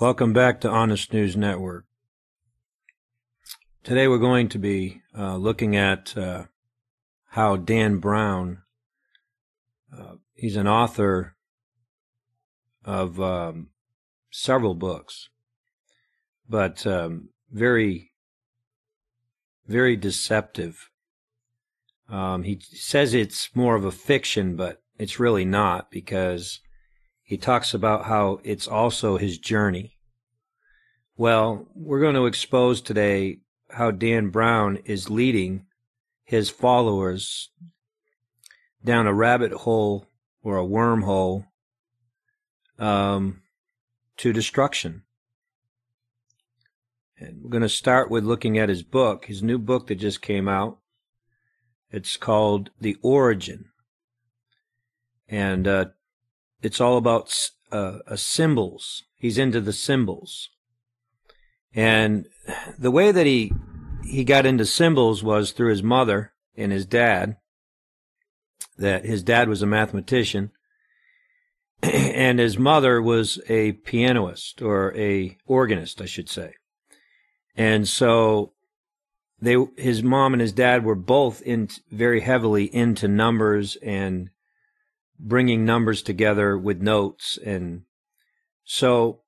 Welcome back to Honest News Network. Today we're going to be looking at how Dan Brown, he's an author of several books, but very, very deceptive. He says it's more of a fiction, but it's really not, because he talks about how it's also his journey. Well, we're going to expose today how Dan Brown is leading his followers down a rabbit hole or a wormhole to destruction. And we're going to start with looking at his book, his new book that just came out. It's called The Origin. And it's all about symbols. He's into the symbols. And the way that he got into symbols was through his mother and his dad. That his dad was a mathematician, and his mother was a pianist, or a organist, I should say. And so his mom and his dad were both very heavily into numbers and bringing numbers together with notes. And so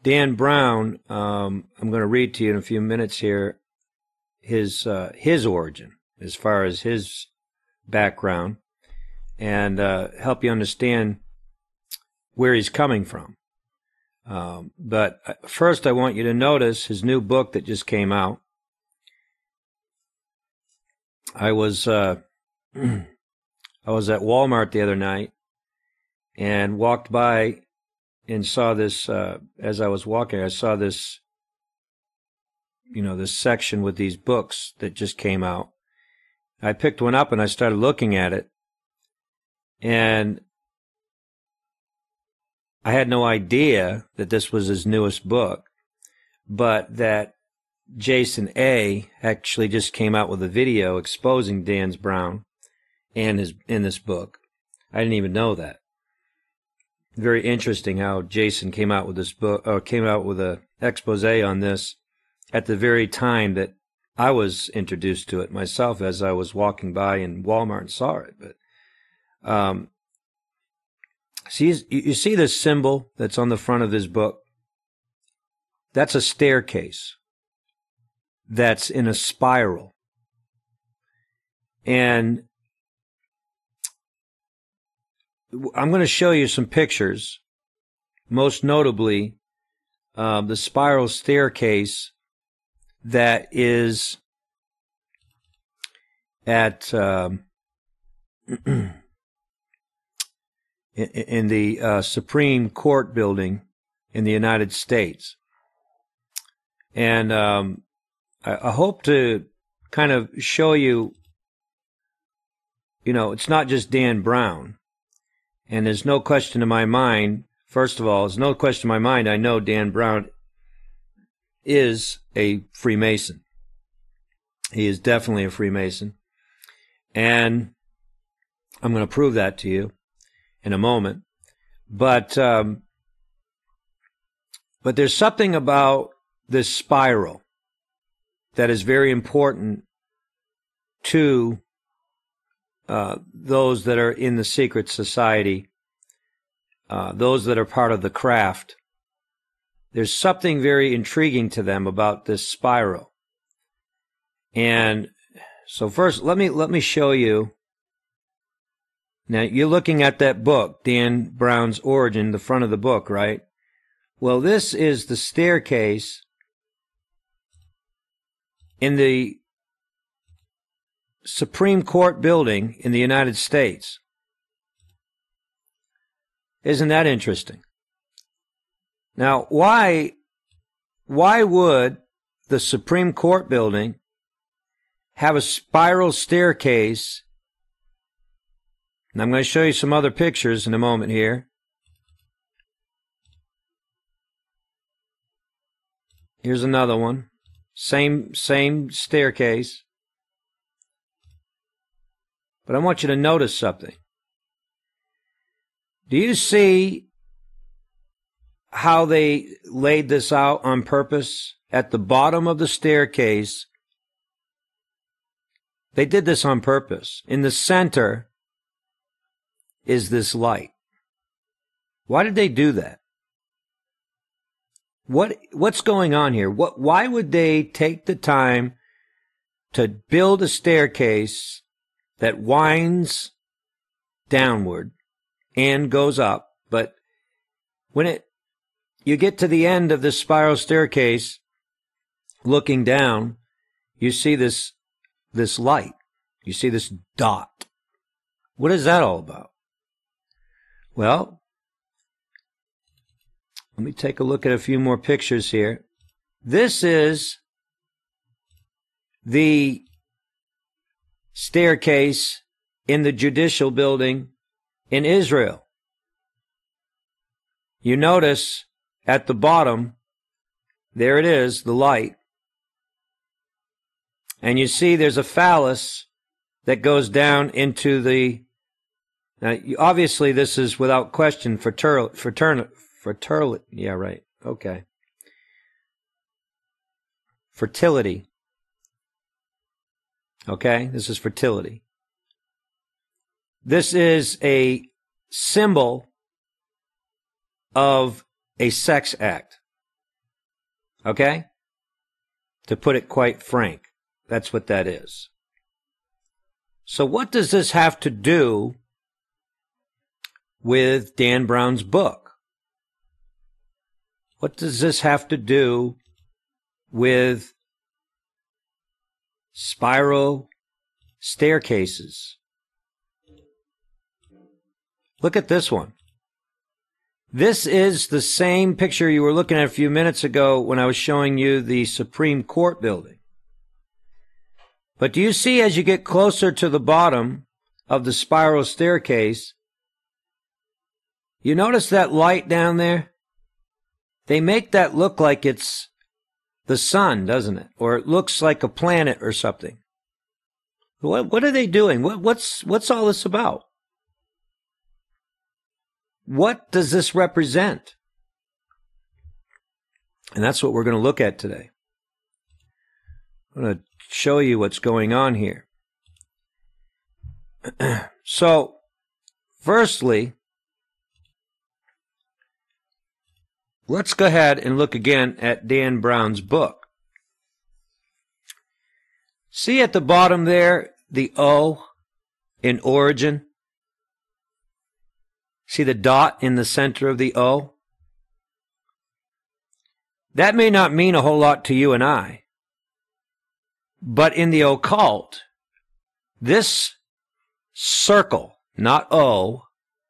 Dan Brown, I'm going to read to you in a few minutes here his origin, as far as his background, and help you understand where he's coming from. But first I want you to notice his new book that just came out. I was at Walmart the other night and walked by and saw this, as I was walking, I saw this, this section with these books that just came out. I picked one up and I started looking at it, and I had no idea that this was his newest book, but that Jason A. actually just came out with a video exposing Dan Brown in this book. I didn't even know that. Very interesting how Jason came out with this book, or came out with an expose on this at the very time that I was introduced to it myself, as I was walking by in Walmart and saw it. But you see this symbol that's on the front of his book? That's a staircase that's in a spiral. And I'm going to show you some pictures, most notably the spiral staircase that is at in the Supreme Court building in the United States. And I hope to kind of show you, it's not just Dan Brown. And there's no question in my mind, first of all, there's no question in my mind, I know Dan Brown is a Freemason. He is definitely a Freemason. And I'm going to prove that to you in a moment. But there's something about this spiral that is very important to those that are in the secret society, those that are part of the craft. There's something very intriguing to them about this spiral. And so first, let me show you. Now, you're looking at that book, Dan Brown's Origin, the front of the book, right? Well, this is the staircase in the Supreme Court building in the United States. Isn't that interesting? Now, why would the Supreme Court building have a spiral staircase? And I'm going to show you some other pictures in a moment here. Here's another one. Same staircase. But I want you to notice something. Do you see how they laid this out on purpose? At the bottom of the staircase, they did this on purpose. In the center is this light. Why did they do that? What's going on here? Why would they take the time to build a staircase that winds downward and goes up, but when you get to the end of this spiral staircase, looking down, you see this light. You see this dot. What is that all about? Well, let me take a look at a few more pictures here. This is the staircase in the judicial building in Israel. You notice at the bottom, there it is, the light. And you see there's a phallus that goes down into the... Now, obviously, this is without question fertility. Yeah, right. Okay. Fertility. Okay, this is fertility. This is a symbol of a sex act. Okay? To put it quite frank, that's what that is. So what does this have to do with Dan Brown's book? What does this have to do with spiral staircases? Look at this one. This is the same picture you were looking at a few minutes ago when I was showing you the Supreme Court building. But do you see, as you get closer to the bottom of the spiral staircase, you notice that light down there? They make that look like it's the sun, doesn't it? Or it looks like a planet or something. What are they doing? What's all this about? What does this represent? And that's what we're going to look at today. I'm going to show you what's going on here. So, firstly, let's go ahead and look again at Dan Brown's book. See at the bottom there, the O in origin? See the dot in the center of the O? That may not mean a whole lot to you and I. But in the occult, this circle, not O,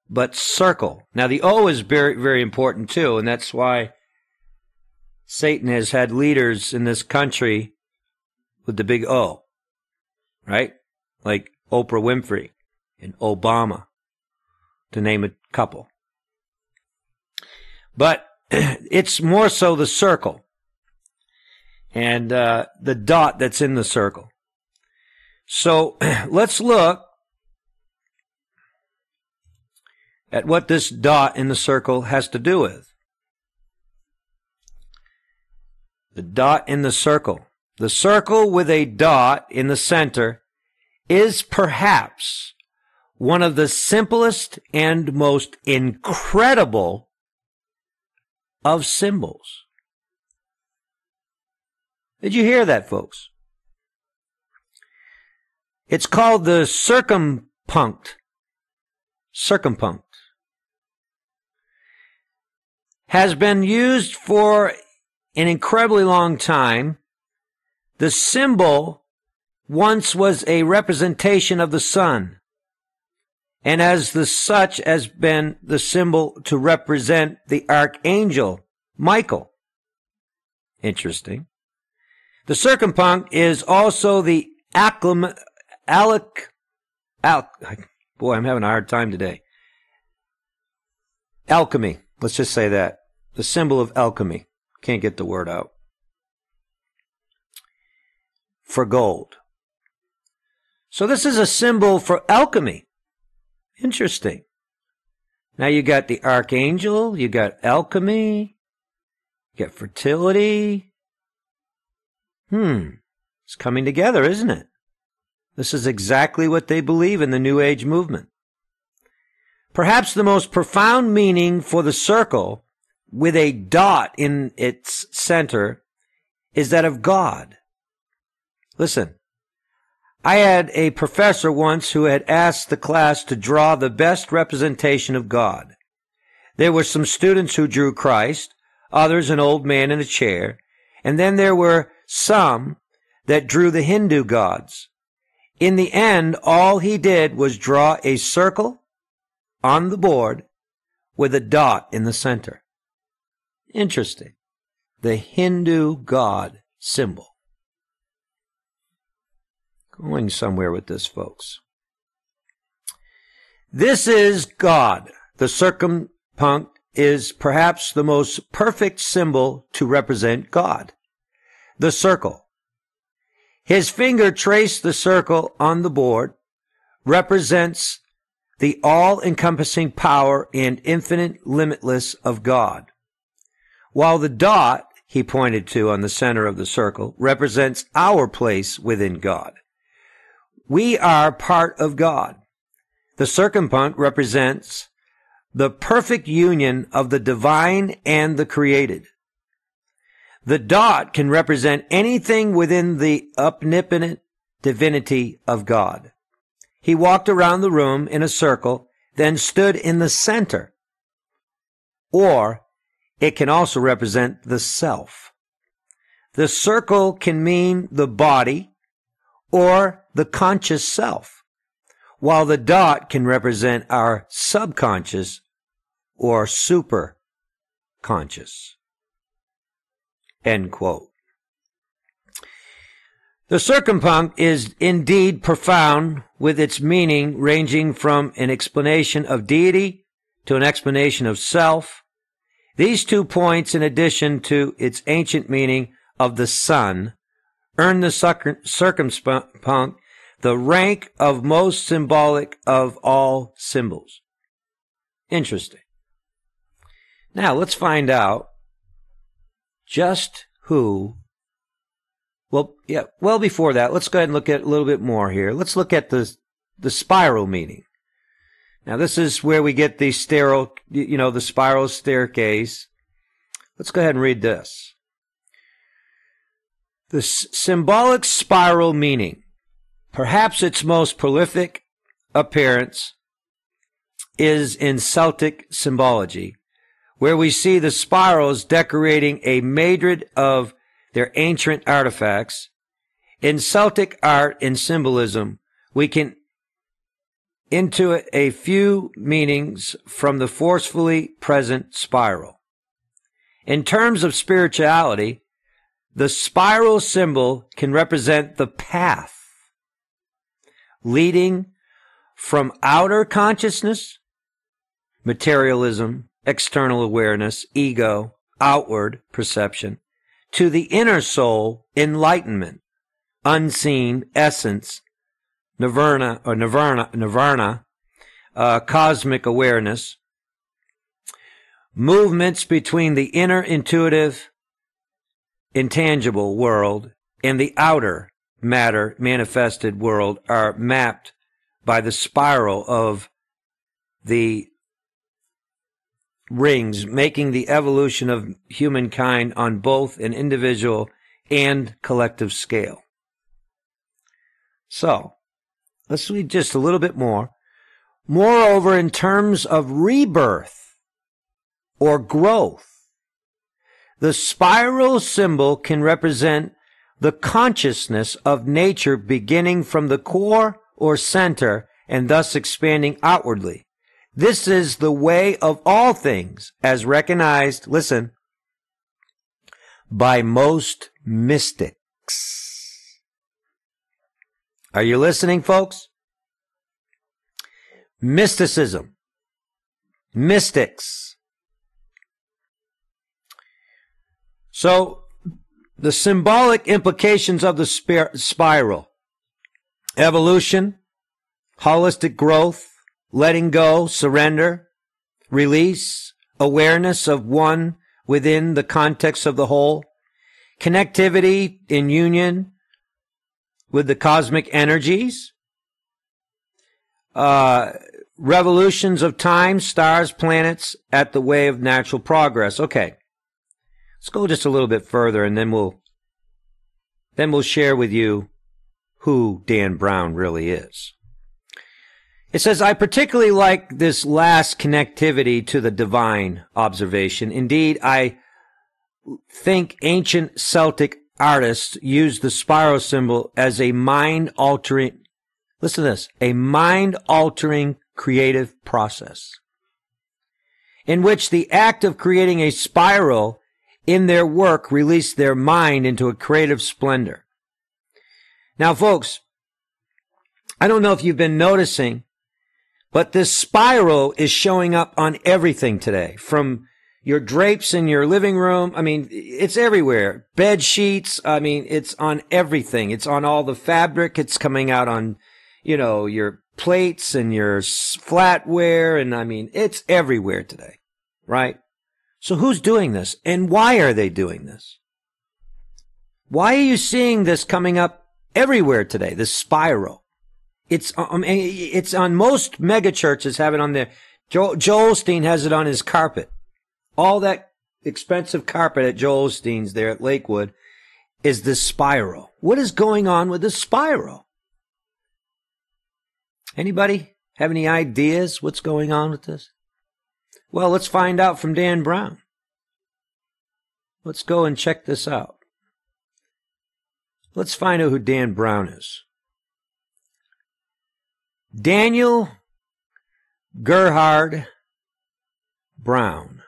but circle. Now the O is very, very important too, and that's why Satan has had leaders in this country with the big O, right? Like Oprah Winfrey and Obama, to name a couple. But it's more so the circle and the dot that's in the circle. So let's look at what this dot in the circle has to do with. The dot in the circle. The circle with a dot in the center is perhaps one of the simplest and most incredible of symbols. Did you hear that, folks? It's called the circumpunct. Circumpunct. Has been used for an incredibly long time. The symbol once was a representation of the sun, and as the such has been the symbol to represent the archangel Michael. Interesting. The circumpunct is also the boy, I'm having a hard time today. Alchemy. Let's just say that. The symbol of alchemy. Can't get the word out. For gold. So this is a symbol for alchemy. Interesting. Now you got the archangel, you got alchemy, you got fertility. It's coming together, isn't it? This is exactly what they believe in the New Age movement. Perhaps the most profound meaning for the circle with a dot in its center is that of God. Listen, I had a professor once who had asked the class to draw the best representation of God. There were some students who drew Christ, others an old man in a chair, and then there were some that drew the Hindu gods. In the end, all he did was draw a circle on the board with a dot in the center. Interesting. The Hindu god symbol. Going somewhere with this, folks. This is God. The circumpunct is perhaps the most perfect symbol to represent God. The circle. His finger traced the circle on the board, represents the all-encompassing power and infinite limitless of God, while the dot he pointed to on the center of the circle represents our place within God. We are part of God. The circumpunct represents the perfect union of the divine and the created. The dot can represent anything within the omnipotent divinity of God. He walked around the room in a circle, then stood in the center. Or it can also represent the self. The circle can mean the body or the conscious self, while the dot can represent our subconscious or superconscious. End quote. The circumpunct is indeed profound, with its meaning ranging from an explanation of deity to an explanation of self. These 2 points, in addition to its ancient meaning of the sun, earn the circumpunct the rank of most symbolic of all symbols. Interesting. Now let's find out just who. Well, before that, let's go ahead and look at a little bit more here. Let's look at the spiral meaning. Now, this is where we get the the spiral staircase. Let's go ahead and read this. The symbolic spiral meaning, perhaps its most prolific appearance, is in Celtic symbology, where we see the spirals decorating a madrid of their ancient artifacts. In Celtic art and symbolism, we can intuit a few meanings from the forcefully present spiral. In terms of spirituality, the spiral symbol can represent the path leading from outer consciousness, materialism, external awareness, ego, outward perception, to the inner soul, enlightenment, unseen essence, nirvana, cosmic awareness, movements between the inner intuitive, intangible world and the outer matter manifested world are mapped by the spiral of the rings, making the evolution of humankind on both an individual and collective scale. So, let's read just a little bit more. Moreover, in terms of rebirth or growth, the spiral symbol can represent the consciousness of nature beginning from the core or center and thus expanding outwardly. This is the way of all things, as recognized, listen, by most mystics. Are you listening, folks? Mysticism. Mystics. So, the symbolic implications of the spiral. Evolution, holistic growth, letting go, surrender, release, awareness of one within the context of the whole, connectivity in union with the cosmic energies, revolutions of time, stars, planets at the way of natural progress. Okay, let's go just a little bit further, and then we'll share with you who Dan Brown really is. It says, I particularly like this last connectivity to the divine observation. Indeed, I think ancient Celtic artists used the spiral symbol as a mind-altering, listen to this, a mind-altering creative process in which the act of creating a spiral in their work released their mind into a creative splendor. Now, folks, I don't know if you've been noticing, but this spiral is showing up on everything today, from your drapes in your living room. I mean, it's everywhere. Bed sheets. I mean, it's on everything. It's on all the fabric. It's coming out on, your plates and your flatware. And I mean, it's everywhere today, right? So who's doing this? And why are they doing this? Why are you seeing this coming up everywhere today, this spiral? It's on most mega churches have it on there. Joel Osteen has it on his carpet. All that expensive carpet at Joel Osteen's there at Lakewood is this spiral. What is going on with this spiral? Anybody have any ideas what's going on with this? Well, let's find out from Dan Brown. Let's go and check this out. Let's find out who Dan Brown is. Daniel Gerhard Brown.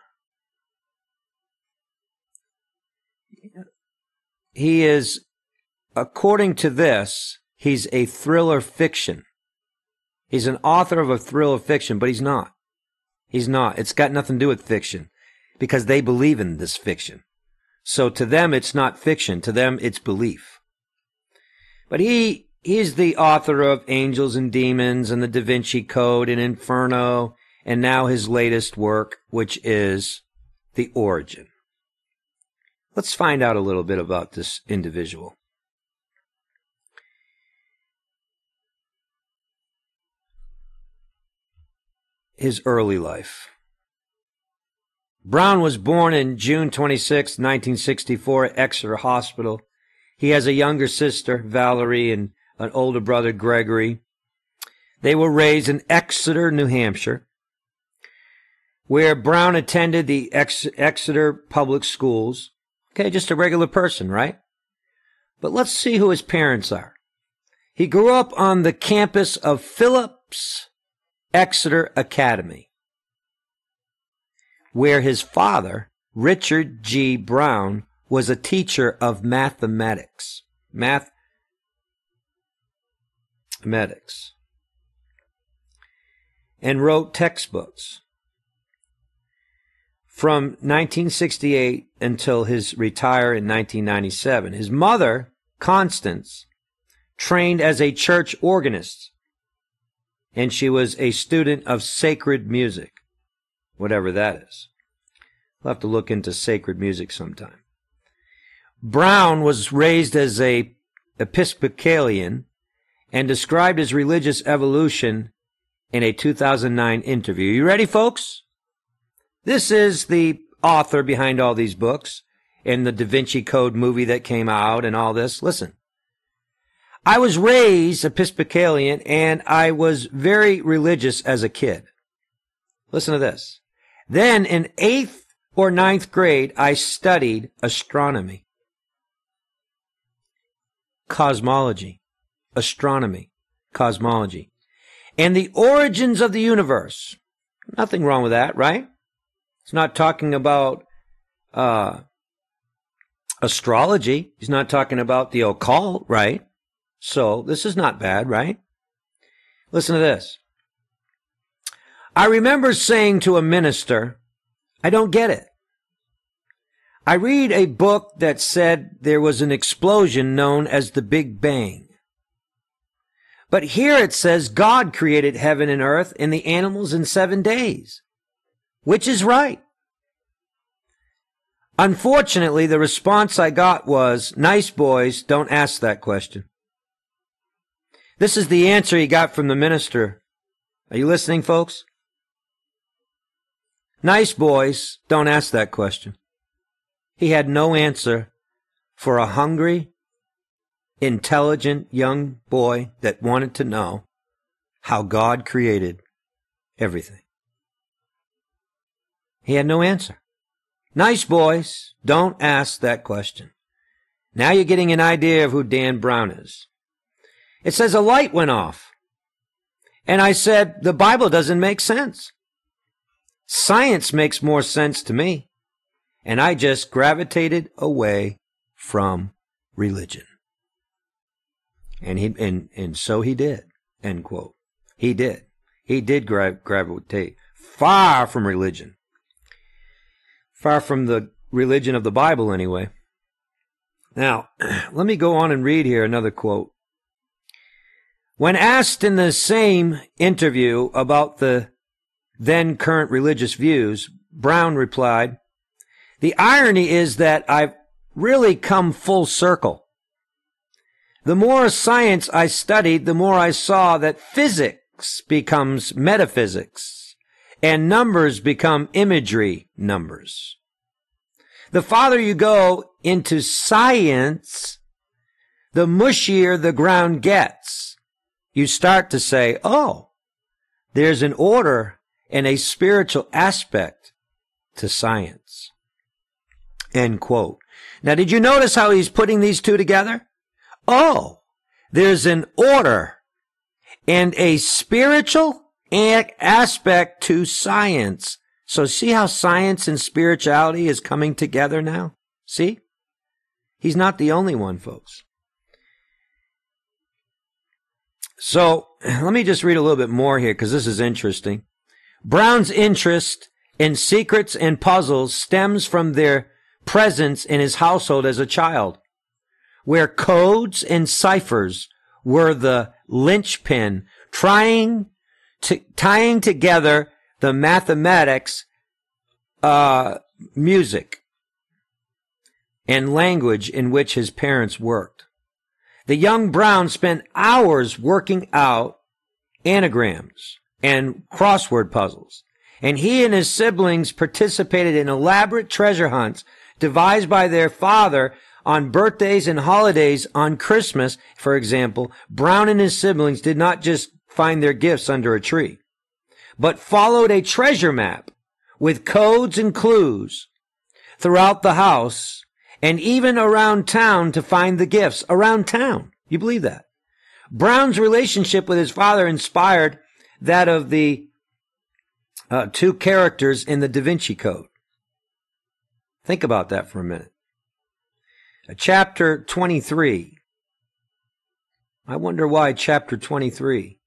He is, according to this, he's a thriller fiction. He's an author of a thriller fiction, but he's not. He's not. It's got nothing to do with fiction because they believe in this fiction. So to them, it's not fiction. To them, it's belief. But he is the author of Angels and Demons and the Da Vinci Code and Inferno, and now his latest work, which is The Origin. Let's find out a little bit about this individual. His early life. Brown was born in June 26, 1964 at Exeter Hospital. He has a younger sister, Valerie, and an older brother, Gregory. They were raised in Exeter, New Hampshire, where Brown attended the Exeter public schools. Okay, just a regular person, right? But let's see who his parents are. He grew up on the campus of Phillips Exeter Academy, where his father, Richard G. Brown, was a teacher of mathematics. And wrote textbooks from 1968 until his retire in 1997. His mother, Constance, trained as a church organist, and she was a student of sacred music, whatever that is. We'll have to look into sacred music sometime. Brown was raised as a Episcopalian and described his religious evolution in a 2009 interview. You ready, folks? This is the author behind all these books and the Da Vinci Code movie that came out and all this. Listen. I was raised Episcopalian and I was very religious as a kid. Listen to this. Then in 8th or 9th grade, I studied astronomy, cosmology, astronomy, cosmology, and the origins of the universe. Nothing wrong with that, right? It's not talking about astrology. He's not talking about the occult, right? So this is not bad, right? Listen to this. I remember saying to a minister, I don't get it. I read a book that said there was an explosion known as the Big Bang. But here it says God created heaven and earth and the animals in 7 days. which is right. Unfortunately, the response I got was, nice boys, don't ask that question. This is the answer he got from the minister. Are you listening, folks? Nice boys, don't ask that question. He had no answer for a hungry, intelligent young boy that wanted to know how God created everything. He had no answer. Nice boys, don't ask that question. Now you're getting an idea of who Dan Brown is. It says a light went off. And I said, the Bible doesn't make sense. Science makes more sense to me. And I just gravitated away from religion. And so he did, end quote. He did. He did gravitate far from religion. Far from the religion of the Bible, anyway. Now, let me go on and read here another quote. When asked in the same interview about the then current religious views, Brown replied, "The irony is that I've really come full circle. The more science I studied, the more I saw that physics becomes metaphysics, and numbers become imagery numbers. The farther you go into science, the mushier the ground gets. You start to say, oh, there's an order and a spiritual aspect to science." End quote. Now, did you notice how he's putting these two together? Oh, there's an order and a spiritual aspect to science. So see how science and spirituality is coming together now? See? He's not the only one, folks. So let me just read a little bit more here because this is interesting. Brown's interest in secrets and puzzles stems from their presence in his household as a child, where codes and ciphers were the linchpin tying together the mathematics, music, and language in which his parents worked. The young Brown spent hours working out anagrams and crossword puzzles, and he and his siblings participated in elaborate treasure hunts devised by their father on birthdays and holidays. On Christmas, for example, Brown and his siblings did not just find their gifts under a tree, but followed a treasure map with codes and clues throughout the house and even around town to find the gifts. Around town. You believe that? Brown's relationship with his father inspired that of the two characters in the Da Vinci Code. Think about that for a minute. Chapter 23. I wonder why chapter 23.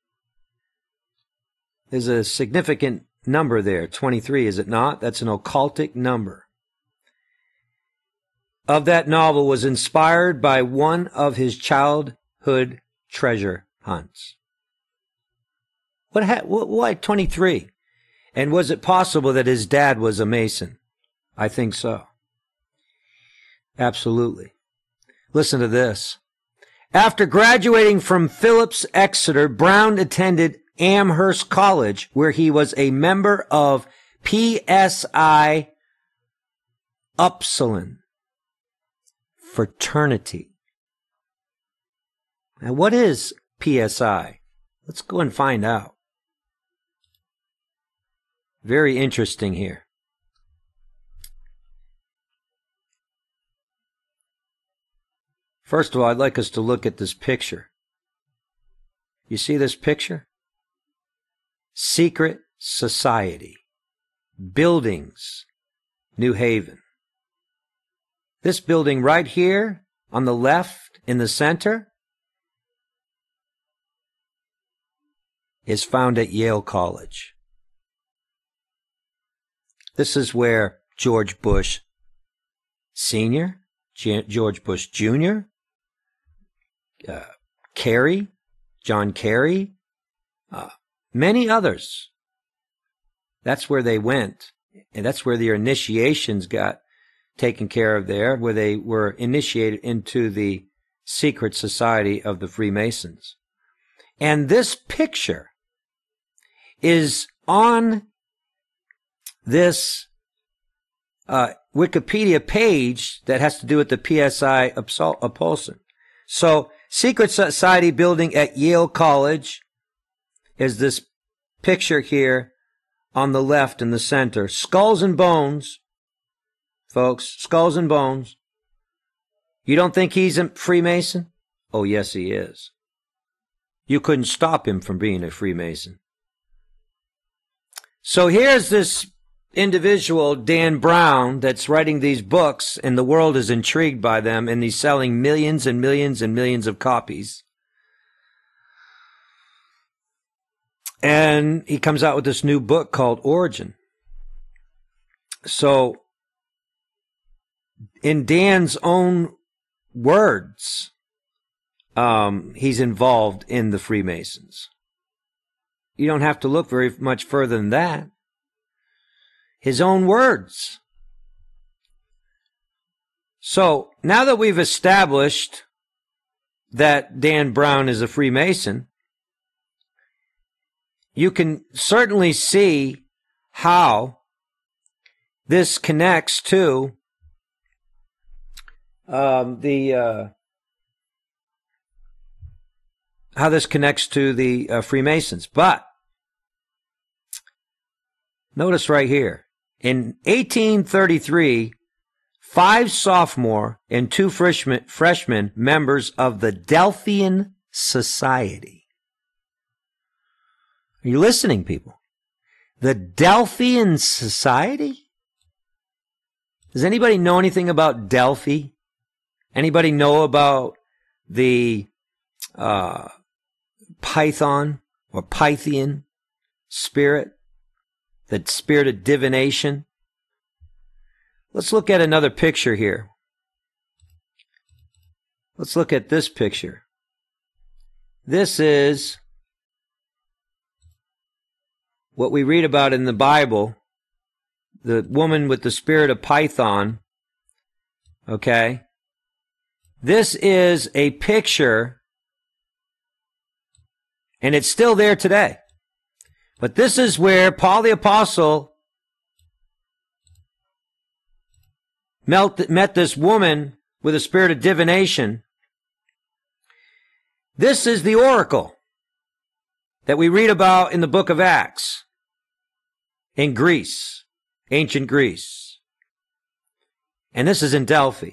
There's a significant number there, 23, is it not? That's an occultic number. Of that novel was inspired by one of his childhood treasure hunts. Why 23? And was it possible that his dad was a Mason? I think so. Absolutely. Listen to this. After graduating from Phillips Exeter, Brown attended Amherst College, where he was a member of PSI Upsilon fraternity. Now, what is PSI? Let's go and find out. Very interesting here. First of all, I'd like us to look at this picture. You see this picture? Secret Society. Buildings. New Haven. This building right here on the left in the center is found at Yale College. This is where George Bush Sr., George Bush Jr., Kerry, John Kerry, many others. That's where they went And that's where their initiations got taken care of there, where they were initiated into the secret society of the Freemasons. And this picture is on this Wikipedia page that has to do with the PSI Upulsion. So, secret society building at Yale College is this picture here on the left in the center. Skulls and bones, folks, skulls and bones. You don't think he's a Freemason? Oh, yes, he is. You couldn't stop him from being a Freemason. So here's this individual, Dan Brown, that's writing these books, and the world is intrigued by them, and he's selling millions and millions and millions of copies. And he comes out with this new book called Origin. So, in Dan's own words, he's involved in the Freemasons. You don't have to look very much further than that. His own words. So, now that we've established that Dan Brown is a Freemason, you can certainly see how this connects to the Freemasons. But notice right here, in 1833, 5 sophomore and 2 freshman members of the Delphian Society. Are you listening, people? The Delphian Society? Does anybody know anything about Delphi? Anybody know about the Python or Pythian spirit? The spirit of divination? Let's look at another picture here. Let's look at this picture. This is what we read about in the Bible, the woman with the spirit of Python, okay? This is a picture, and it's still there today. But this is where Paul the Apostle met this woman with a spirit of divination. This is the oracle that we read about in the book of Acts in Greece, ancient Greece. And this is in Delphi.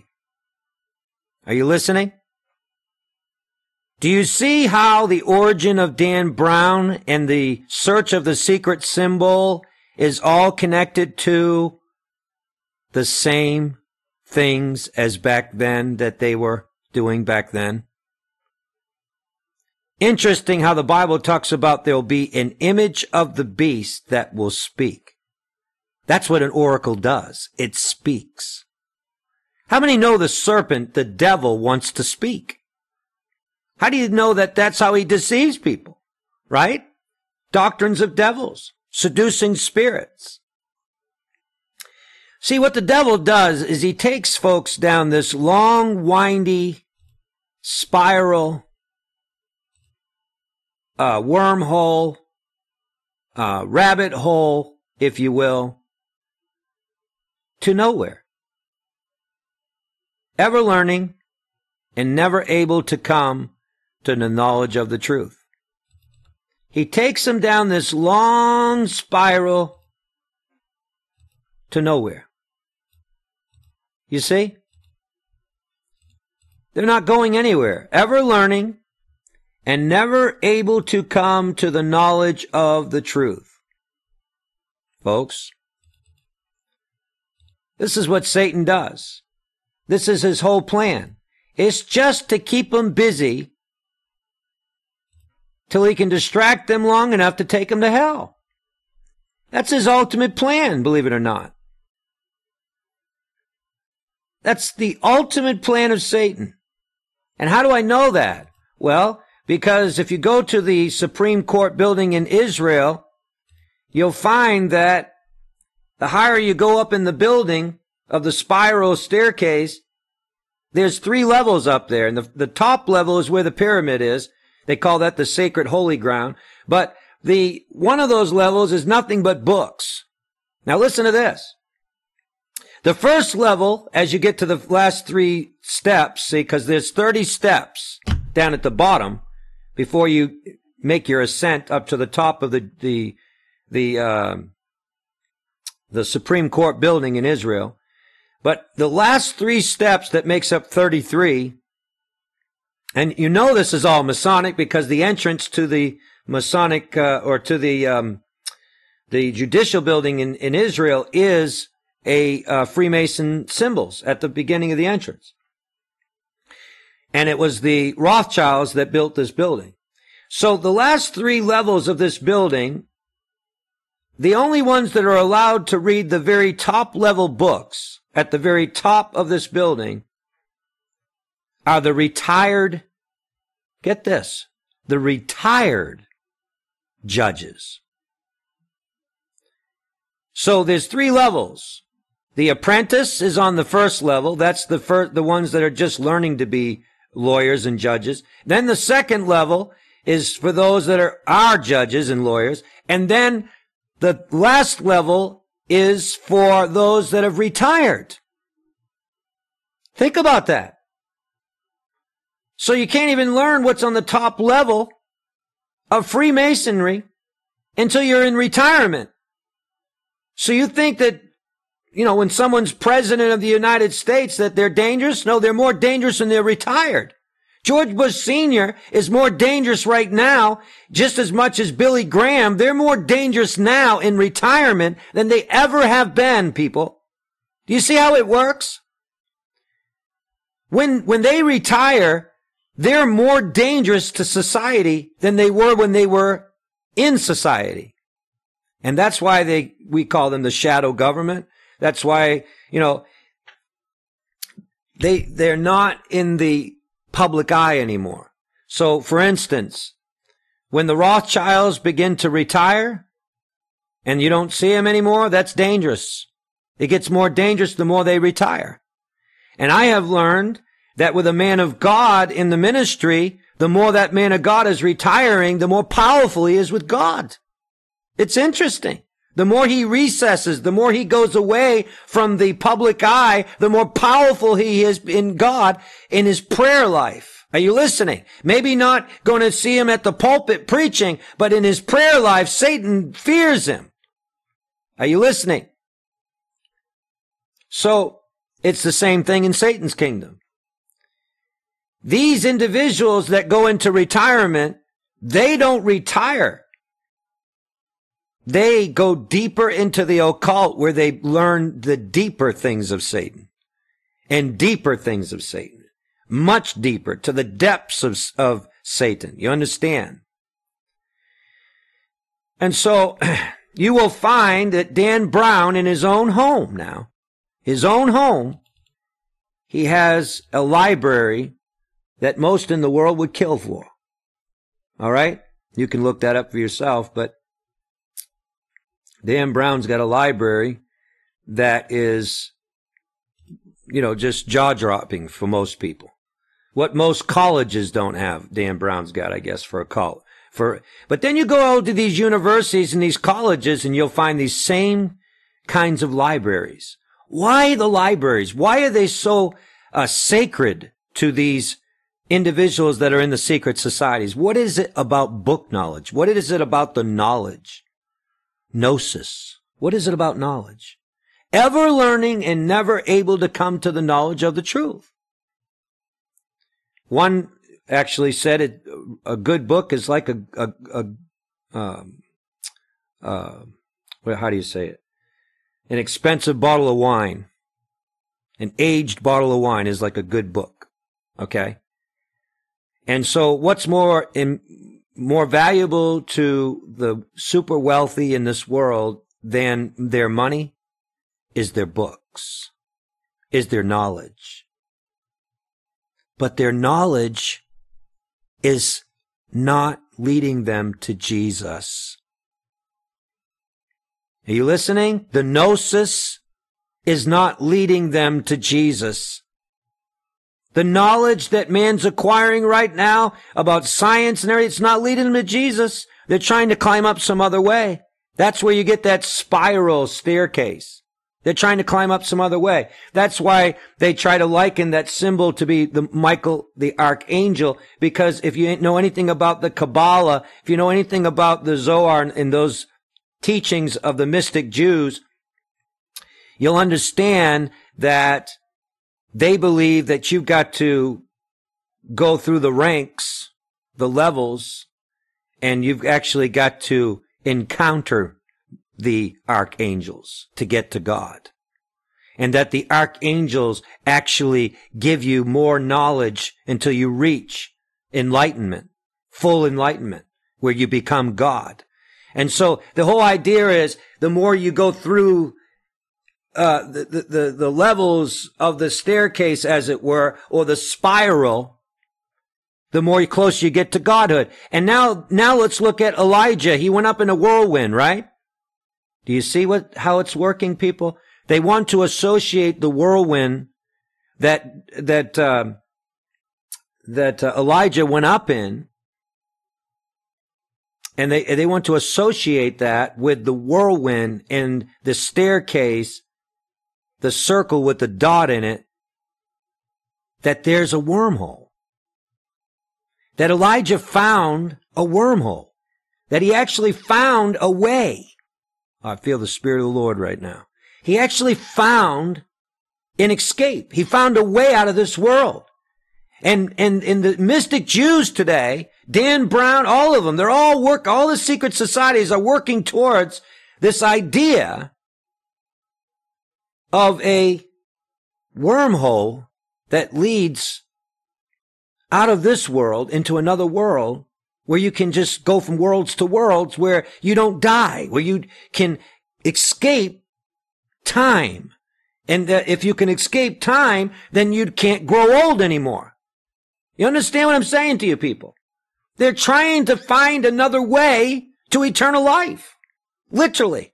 Are you listening? Do you see how the origin of Dan Brown and the search of the secret symbol is all connected to the same things as back then that they were doing back then? Interesting how the Bible talks about there will be an image of the beast that will speak. That's what an oracle does. It speaks. How many know the serpent, the devil, wants to speak? How do you know that that's how he deceives people? Right? Doctrines of devils, seducing spirits. See, what the devil does is he takes folks down this long, windy spiral, wormhole, rabbit hole, if you will, to nowhere. Ever learning and never able to come to the knowledge of the truth. He takes them down this long spiral to nowhere. You see? They're not going anywhere, ever learning and never able to come to the knowledge of the truth. Folks, this is what Satan does. This is his whole plan. It's just to keep them busy till he can distract them long enough to take them to hell. That's his ultimate plan, believe it or not. That's the ultimate plan of Satan. And how do I know that? Well, because if you go to the Supreme Court building in Israel, you'll find that The higher you go up in the building of the spiral staircase, there's 3 levels up there. And the top level is where the pyramid is. They call that the sacred holy ground. But one of those levels is nothing but books. Now listen to this. The first level, as you get to the last 3 steps, see, because there's 30 steps down at the bottom before you make your ascent up to the top of the Supreme Court building in Israel. But the last 3 steps that makes up 33, and you know this is all Masonic because the entrance to the Masonic or to the judicial building in Israel is a Freemason symbols at the beginning of the entrance. And it was the Rothschilds that built this building. So the last 3 levels of this building, the only ones that are allowed to read the very top level books at the very top of this building are the retired, get this, the retired judges. So there's 3 levels. The apprentice is on the first level. That's the ones that are just learning to be lawyers and judges. Then the second level is for those that are judges and lawyers. And then the last level is for those that have retired. Think about that. So you can't even learn what's on the top level of Freemasonry until you're in retirement. So you think that, when someone's president of the United States that they're dangerous? No, they're more dangerous when they're retired. George Bush Sr. is more dangerous right now, just as much as Billy Graham. They're more dangerous now in retirement than they ever have been, people. Do you see how it works? When they retire, they're more dangerous to society than they were when they were in society. And that's why we call them the shadow government. That's why, they're not in the public eye anymore. So, for instance, when the Rothschilds begin to retire and you don't see them anymore, that's dangerous. It gets more dangerous the more they retire. And I have learned that with a man of God in the ministry, the more that man of God is retiring, the more powerful he is with God. It's interesting. The more he recesses, the more he goes away from the public eye, the more powerful he is in God in his prayer life. Are you listening? Maybe not going to see him at the pulpit preaching, but in his prayer life, Satan fears him. Are you listening? So, it's the same thing in Satan's kingdom. These individuals that go into retirement, they don't retire. They go deeper into the occult where they learn the deeper things of Satan and deeper things of Satan, much deeper to the depths of Satan. You understand? And so you will find that Dan Brown in his own home now, his own home, he has a library that most in the world would kill for. All right? You can look that up for yourself, but Dan Brown's got a library that is, just jaw-dropping for most people. What most colleges don't have, Dan Brown's got, I guess, for a college. But then you go out to these universities and these colleges and you'll find these same kinds of libraries. Why the libraries? Why are they so sacred to these individuals that are in the secret societies? What is it about book knowledge? What is it about the knowledge? Gnosis. What is it about knowledge? Ever learning and never able to come to the knowledge of the truth. One actually said a good book is like how do you say it? An expensive bottle of wine. An aged bottle of wine is like a good book. Okay? And so what's more valuable to the super wealthy in this world than their money is their books, is their knowledge. But their knowledge is not leading them to Jesus. Are you listening? The gnosis is not leading them to Jesus. The knowledge that man's acquiring right now about science and everything, it's not leading them to Jesus. They're trying to climb up some other way. That's where you get that spiral staircase. They're trying to climb up some other way. That's why they try to liken that symbol to be the Michael, the archangel, because if you know anything about the Kabbalah, if you know anything about the Zohar and those teachings of the mystic Jews, you'll understand that they believe that you've got to go through the ranks, the levels, and you've actually got to encounter the archangels to get to God. And that the archangels actually give you more knowledge until you reach enlightenment, full enlightenment, where you become God. And so the whole idea is the more you go through the levels of the staircase, as it were, or the spiral, the more close you get to Godhood. And now let's look at Elijah. He went up in a whirlwind, right? Do you see how it's working, people? They want to associate the whirlwind that Elijah went up in, and they want to associate that with the whirlwind and the staircase, the circle with the dot in it, that there's a wormhole. That Elijah found a wormhole. That he actually found a way. I feel the Spirit of the Lord right now. He actually found an escape. He found a way out of this world. And the mystic Jews today, Dan Brown, all of them, all the secret societies are working towards this idea of a wormhole that leads out of this world into another world, where you can just go from worlds to worlds, where you don't die, where you can escape time. And if you can escape time, then you can't grow old anymore. You understand what I'm saying to you people? They're trying to find another way to eternal life. Literally.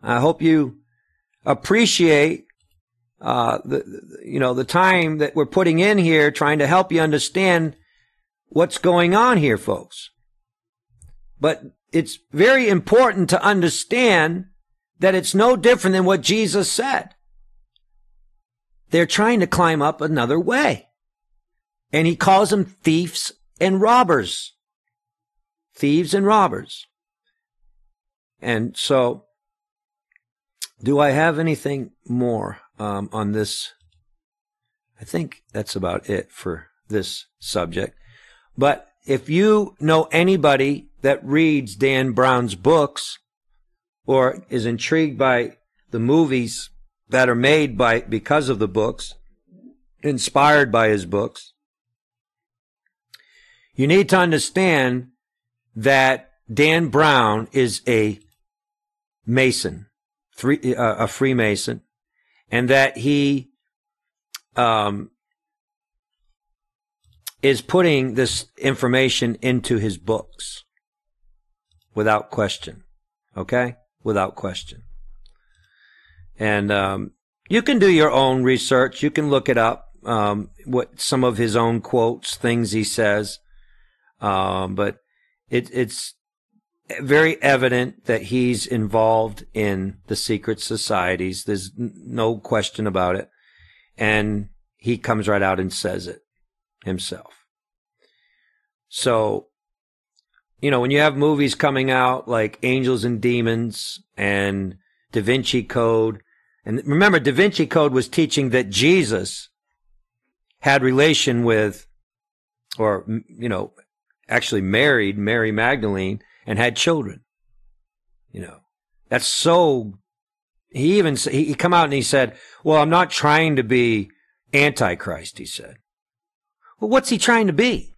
I hope you appreciate the time that we're putting in here, trying to help you understand what's going on here, folks. But it's very important to understand that it's no different than what Jesus said. They're trying to climb up another way. And he calls them thieves and robbers. Thieves and robbers. And so, do I have anything more on this? I think that's about it for this subject. But if you know anybody that reads Dan Brown's books or is intrigued by the movies that are made because of the books, inspired by his books, you need to understand that Dan Brown is a Mason, a Freemason, and that he is putting this information into his books without question. Okay? Without question. And you can do your own research. You can look it up, what some of his own quotes, things he says. But it's very evident that he's involved in the secret societies. There's no question about it. And he comes right out and says it himself. So, when you have movies coming out like Angels and Demons and Da Vinci Code, and remember, Da Vinci Code was teaching that Jesus had relation with, or, actually married Mary Magdalene and had children. That's so, he come out and he said, well, I'm not trying to be Antichrist, he said. Well, what's he trying to be?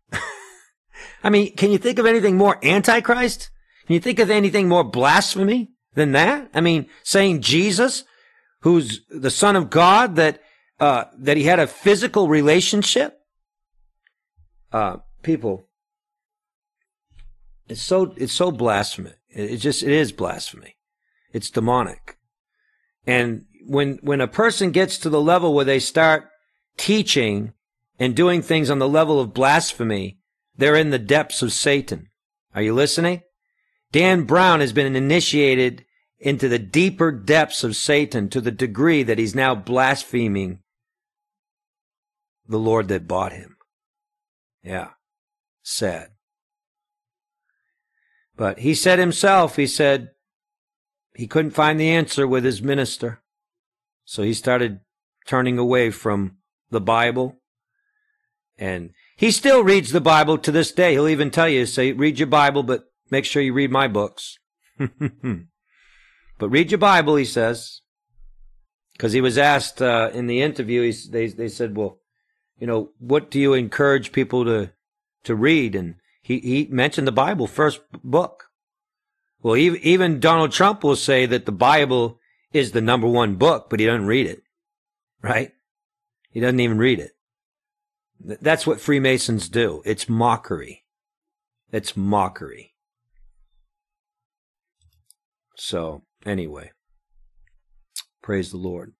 I mean, can you think of anything more Antichrist? Can you think of anything more blasphemy than that? I mean, saying Jesus, who's the Son of God, that he had a physical relationship? People, it's so blasphemous. It is blasphemy. It's demonic. And when a person gets to the level where they start teaching and doing things on the level of blasphemy, they're in the depths of Satan. Are you listening? Dan Brown has been initiated into the deeper depths of Satan to the degree that he's now blaspheming the Lord that bought him. Yeah. Sad. But he said himself, he said he couldn't find the answer with his minister. So he started turning away from the Bible. And he still reads the Bible to this day. He'll even tell you, say, read your Bible, but make sure you read my books. But read your Bible, he says. Because he was asked in the interview, they said, well, you know, what do you encourage people to read? And he mentioned the Bible, first book. Well, even Donald Trump will say that the Bible is the number one book, but he doesn't read it, right? He doesn't even read it. That's what Freemasons do. It's mockery. It's mockery. So, anyway, praise the Lord.